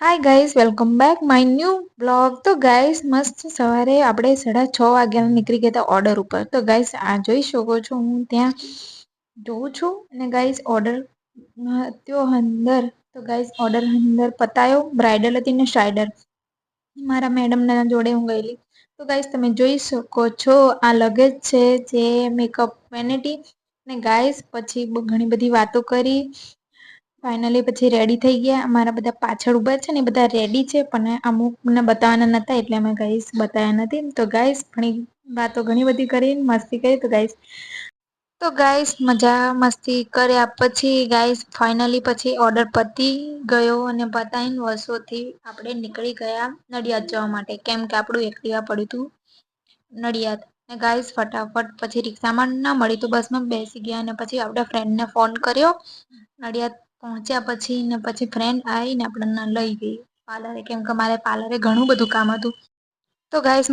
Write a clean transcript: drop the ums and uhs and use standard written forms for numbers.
Hi guys welcome back my new blog. તો guys મસ્ત સવારે આપણે 6:30 વાગ્યાના નીકળી ગયા હતા ઓર્ડર ઉપર. તો ગાઈઝ આ જોઈ શકો છો હું ત્યાં જોઉં છું અને ગાઈઝ ઓર્ડર ત્યો અંદર. તો ગાઈઝ ઓર્ડર અંદર પતાયો. બ્રાઇડલ હતી ને સાઇડર મારા મેડમના જોડે હું ગયેલી. તો ગાઈઝ તમે જોઈ શકો છો આ લગેજ છે જે મેકઅપ વેનિટી ને ગાઈઝ પછી ઘણી બધી વાતો કરી. ફાઇનલી પછી રેડી થઈ ગયા. અમારા બધા પાછળ ઊભા છે ને બધા રેડી છે પણ અમુકને બતાવવાના નતા એટલે અમે ગાઈસ બતાવ્યા નથી. તો ગાઈસ ઘણી વાતો ઘણી બધી કરી મસ્તી કરી. તો ગાઈસ મજા મસ્તી કર્યા પછી ગાઈસ ફાઇનલી પછી ઓર્ડર પતી ગયો અને પતાઈને વર્ષોથી આપણે નીકળી ગયા નડિયાદ જવા માટે, કેમ કે આપણું એક્ટિવા પડ્યું હતું નડિયાદ. ને ગાઈસ ફટાફટ પછી રિક્ષામાં ના મળી તો બસમાં બેસી ગયા અને પછી આપણા ફ્રેન્ડને ફોન કર્યો. નડિયાદ પહોંચ્યા પછી ને પછી ફ્રેન્ડ આવીને આપણને લઈ ગઈ પાર્લરે, કેમ કે મારે પાર્લરે ઘણું બધું કામ હતું. તો ગાઈસ